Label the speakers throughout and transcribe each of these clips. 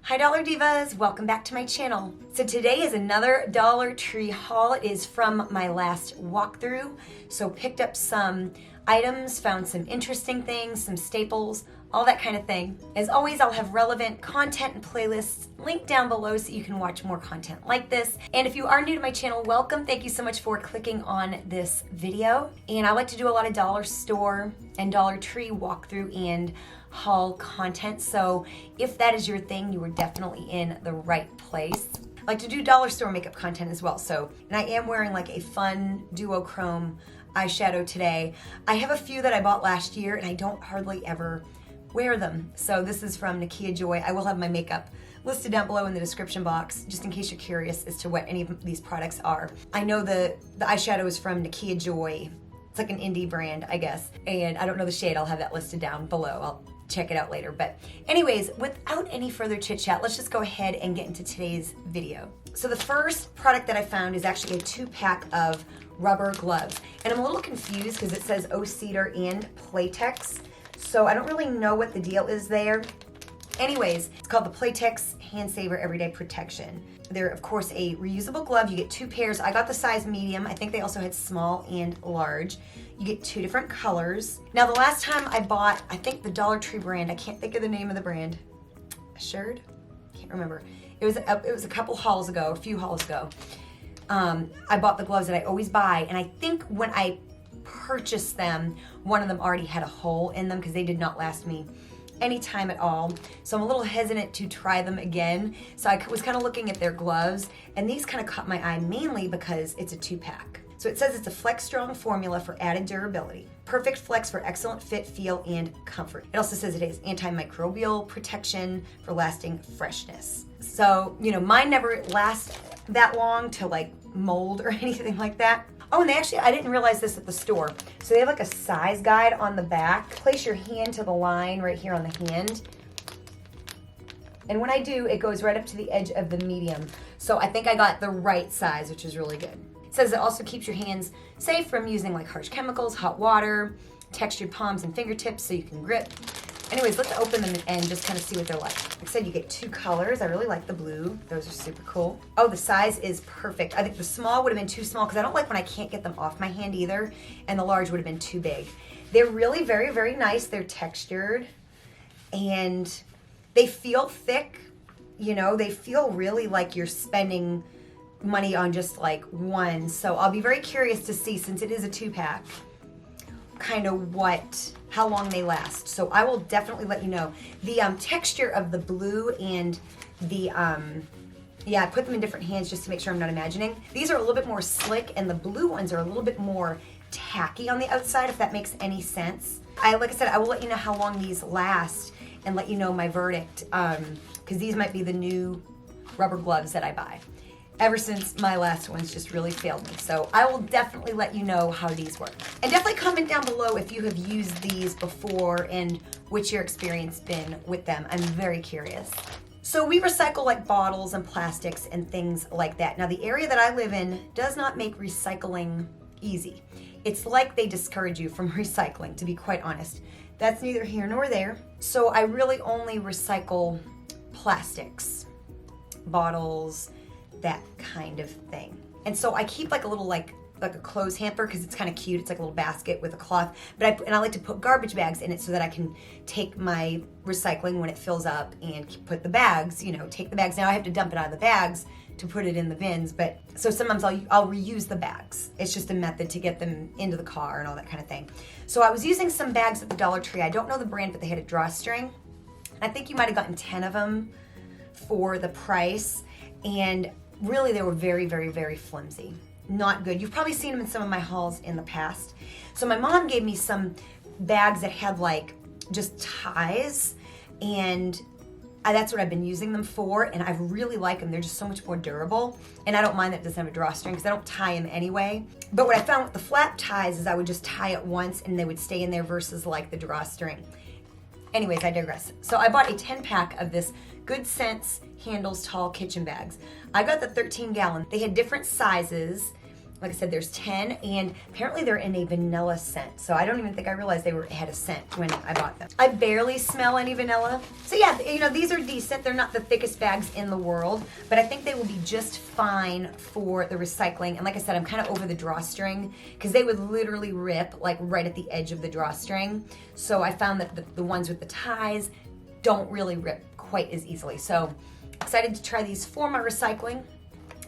Speaker 1: Hi Dollar Divas, welcome back to my channel. So today is another Dollar Tree haul. It is from my last walkthrough. So picked up some items, found some interesting things, some staples, all that kind of thing. As always, I'll have relevant content and playlists linked down below so you can watch more content like this. And if you are new to my channel, welcome. Thank you so much for clicking on this video. And I like to do a lot of dollar store and Dollar Tree walkthrough and haul content. So if that is your thing, you are definitely in the right place. I like to do dollar store makeup content as well. So, and I am wearing like a fun duochrome eyeshadow today. I have a few that I bought last year and I don't hardly ever wear them. So this is from Nikia Joy. I will have my makeup listed down below in the description box, just in case you're curious as to what any of these products are. I know the eyeshadow is from Nikia Joy. It's like an indie brand, I guess. And I don't know the shade. I'll have that listed down below. I'll check it out later. But anyways, without any further chit chat, let's just go ahead and get into today's video. So the first product that I found is actually a 2-pack of rubber gloves. And I'm a little confused because it says O Cedar and Playtex. So I don't really know what the deal is there. Anyways, it's called the Playtex Hand Saver Everyday Protection. They're of course a reusable glove. You get 2 pairs. I got the size medium. I think they also had small and large. You get 2 different colors. Now the last time I bought, I think the Dollar Tree brand, I can't think of the name of the brand. Assured? Can't remember. It was a couple hauls ago, a few hauls ago. I bought the gloves that I always buy, and I think when I purchased them, one of them already had a hole in them because they did not last me any time at all. So I'm a little hesitant to try them again. So I was kind of looking at their gloves, and these kind of caught my eye mainly because it's a 2-pack. So it says it's a flex strong formula for added durability. Perfect flex for excellent fit, feel, and comfort. It also says it has antimicrobial protection for lasting freshness. So, you know, mine never last that long to like mold or anything like that. Oh, and they actually, I didn't realize this at the store. So they have like a size guide on the back. Place your hand to the line right here on the hand. And when I do, it goes right up to the edge of the medium. So I think I got the right size, which is really good. It says it also keeps your hands safe from using like harsh chemicals, hot water, textured palms and fingertips so you can grip. Anyways, let's open them and just kind of see what they're like. Like I said, you get 2 colors. I really like the blue. Those are super cool. Oh, the size is perfect. I think the small would have been too small because I don't like when I can't get them off my hand either. And the large would have been too big. They're really very, very nice. They're textured and they feel thick. You know, they feel really like you're spending money on just like one. So I'll be very curious to see, since it is a 2-pack, kind of how long they last. So I will definitely let you know. The texture of the blue and the, yeah, I put them in different hands just to make sure I'm not imagining. These are a little bit more slick and the blue ones are a little bit more tacky on the outside, if that makes any sense. Like I said, I will let you know how long these last and let you know my verdict, because these might be the new rubber gloves that I buy. Ever since my last ones just really failed me. So I will definitely let you know how these work. And definitely comment down below if you have used these before and what's your experience been with them. I'm very curious. So we recycle like bottles and plastics and things like that. Now the area that I live in does not make recycling easy. It's like they discourage you from recycling, to be quite honest. That's neither here nor there. So I really only recycle plastics, bottles, that kind of thing. And so I keep like a little like a clothes hamper because it's kind of cute. It's like a little basket with a cloth. But I like to put garbage bags in it so that I can take my recycling when it fills up and put the bags, you know, take the bags. Now I have to dump it out of the bags to put it in the bins, but so sometimes I'll reuse the bags. It's just a method to get them into the car and all that kind of thing. So I was using some bags at the Dollar Tree. I don't know the brand, but they had a drawstring. I think you might have gotten 10 of them for the price. And really, they were very, very, very flimsy. Not good. You've probably seen them in some of my hauls in the past. So my mom gave me some bags that had like just ties, and that's what I've been using them for, and I really like them. They're just so much more durable, and I don't mind that it doesn't have a drawstring because I don't tie them anyway. But what I found with the flap ties is I would just tie it once and they would stay in there versus like the drawstring. Anyways, I digress. So I bought a 10-pack of this Good Sense Handles Tall Kitchen Bags. I got the 13-gallon. They had different sizes, Like I said, there's 10, and apparently they're in a vanilla scent. So I don't even think I realized they had a scent when I bought them. I barely smell any vanilla. So yeah, you know, these are decent. They're not the thickest bags in the world, but I think they will be just fine for the recycling. And like I said, I'm kind of over the drawstring because they would literally rip like right at the edge of the drawstring. So I found that the ones with the ties don't really rip quite as easily. So excited to try these for my recycling.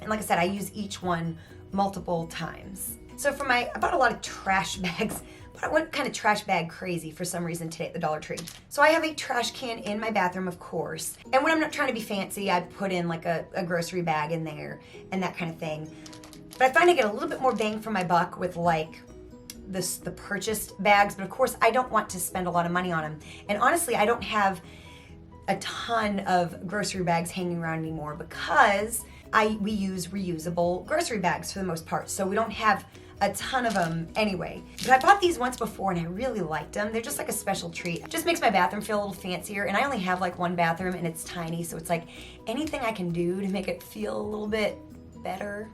Speaker 1: And like I said, I use each one multiple times. So for I bought a lot of trash bags, but I went kind of trash bag crazy for some reason today at the Dollar Tree. So I have a trash can in my bathroom, of course. And when I'm not trying to be fancy, I put in like a grocery bag in there and that kind of thing. But I find I get a little bit more bang for my buck with like the purchased bags, but of course I don't want to spend a lot of money on them. And honestly, I don't have a ton of grocery bags hanging around anymore because we use reusable grocery bags for the most part, so we don't have a ton of them anyway. But I bought these once before and I really liked them. They're just like a special treat. It just makes my bathroom feel a little fancier, and I only have like one bathroom and it's tiny, so it's like anything I can do to make it feel a little bit better,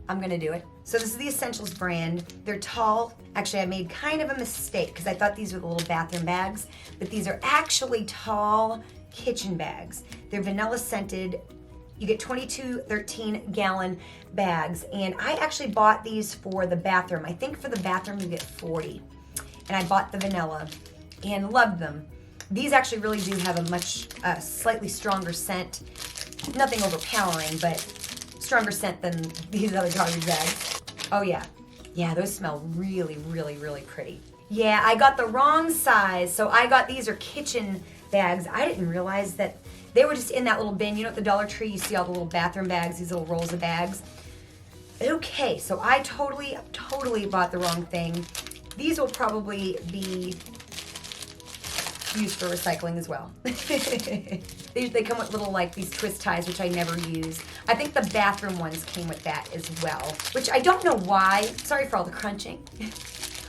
Speaker 1: I'm gonna do it. So this is the Essentials brand. They're tall. Actually, I made kind of a mistake because I thought these were the little bathroom bags, but these are actually tall kitchen bags. They're vanilla scented. You get 22 13-gallon bags, and I actually bought these for the bathroom. I think for the bathroom you get 40, and I bought the vanilla and loved them. These actually really do have a much slightly stronger scent. Nothing overpowering, but stronger scent than these other garbage bags. Oh yeah, those smell really, really, really pretty. Yeah, I got the wrong size, so I got these are kitchen bags. I didn't realize that they were just in that little bin. You know, at the Dollar Tree, you see all the little bathroom bags, these little rolls of bags. Okay, so I totally bought the wrong thing. These will probably be used for recycling as well. They come with little, like, these twist ties, which I never use. I think the bathroom ones came with that as well, which I don't know why. Sorry for all the crunching.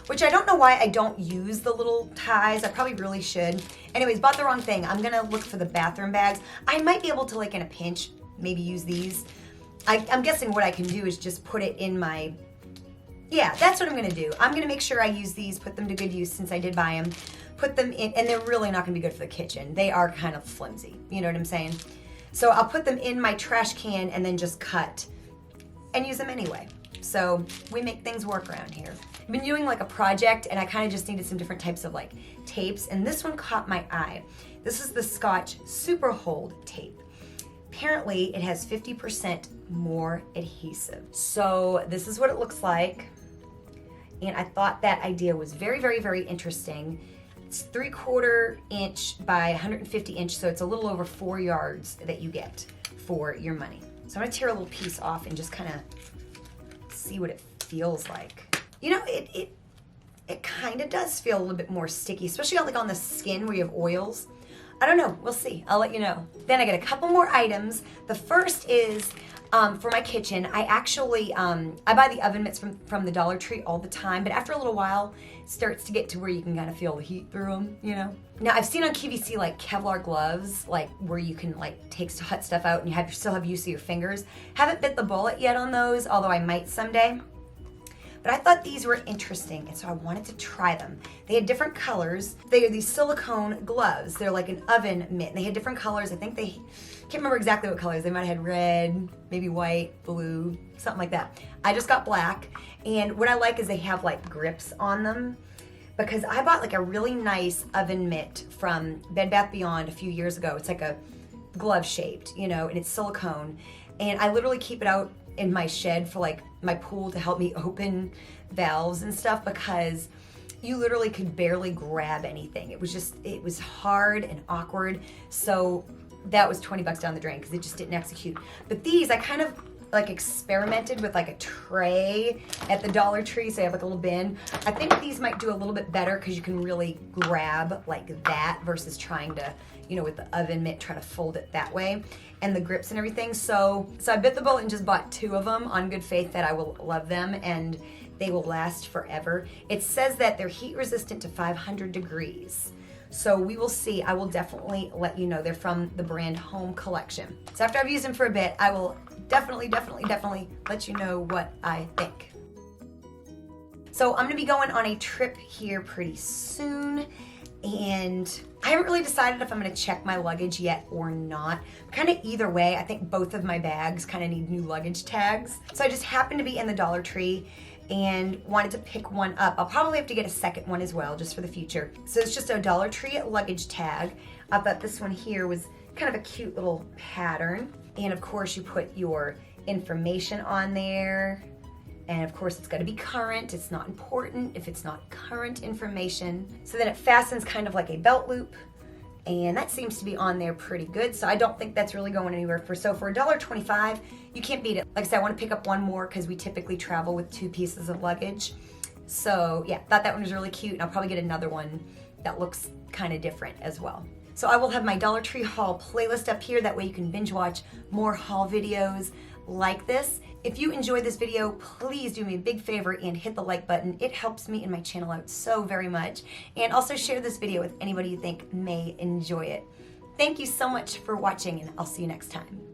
Speaker 1: Which I don't know why I don't use the little ties. I probably really should. Anyways, bought the wrong thing. I'm gonna look for the bathroom bags. I might be able to, like in a pinch, maybe use these. I'm guessing what I can do is just put it in my, yeah, that's what I'm gonna do. I'm gonna make sure I use these, put them to good use since I did buy them. Put them in, and they're really not gonna be good for the kitchen. They are kind of flimsy, you know what I'm saying? So I'll put them in my trash can and then just cut and use them anyway. So we make things work around here. I've been doing like a project and I kind of just needed some different types of like tapes, and this one caught my eye. This is the Scotch Super Hold tape. Apparently it has 50% more adhesive. So this is what it looks like. And I thought that idea was very, very, very interesting. It's 3/4 inch by 150 inch, so it's a little over 4 yards that you get for your money. So I'm gonna tear a little piece off and just kind of see what it feels like. You know, it kind of does feel a little bit more sticky, especially like on the skin where you have oils. I don't know, we'll see, I'll let you know. Then I get a couple more items. The first is for my kitchen. I actually, I buy the oven mitts from the Dollar Tree all the time, but after a little while, it starts to get to where you can kind of feel the heat through them, you know? Now I've seen on QVC like Kevlar gloves, like where you can like take hot stuff out and you still have use of your fingers. Haven't bit the bullet yet on those, although I might someday. But I thought these were interesting, and so I wanted to try them. They had different colors. They are these silicone gloves. They're like an oven mitt. They had different colors. I can't remember exactly what colors. They might have had red, maybe white, blue, something like that. I just got black, and what I like is they have like grips on them, because I bought like a really nice oven mitt from Bed Bath Beyond a few years ago. It's like a glove shaped, you know, and it's silicone, and I literally keep it out in my shed for like my pool to help me open valves and stuff, because you literally could barely grab anything. It was hard and awkward. So that was 20 bucks down the drain because it just didn't execute. But these, I kind of like experimented with like a tray at the Dollar Tree, so I have like a little bin. I think these might do a little bit better because you can really grab like that versus trying to, you know, with the oven mitt, try to fold it that way, and the grips and everything. So I bit the bullet and just bought 2 of them on good faith that I will love them and they will last forever. It says that they're heat resistant to 500 degrees. So we will see. I will definitely let you know. They're from the brand Home Collection. So after I've used them for a bit, I will definitely let you know what I think. So I'm gonna be going on a trip here pretty soon, and I haven't really decided if I'm gonna check my luggage yet or not. Kind of either way, I think both of my bags kind of need new luggage tags. So I just happened to be in the Dollar Tree and wanted to pick one up. I'll probably have to get a second one as well, just for the future. So it's just a Dollar Tree luggage tag. I thought this one here was kind of a cute little pattern. And of course you put your information on there. And of course it's gotta be current. It's not important if it's not current information. So then it fastens kind of like a belt loop. And that seems to be on there pretty good. So I don't think that's really going anywhere. For $1.25, you can't beat it. Like I said, I wanna pick up one more because we typically travel with 2 pieces of luggage. So yeah, thought that one was really cute. And I'll probably get another one that looks kind of different as well. So I will have my Dollar Tree haul playlist up here. That way you can binge watch more haul videos like this. If you enjoyed this video, please do me a big favor and hit the like button. It helps me and my channel out so very much. And also share this video with anybody you think may enjoy it. Thank you so much for watching, and I'll see you next time.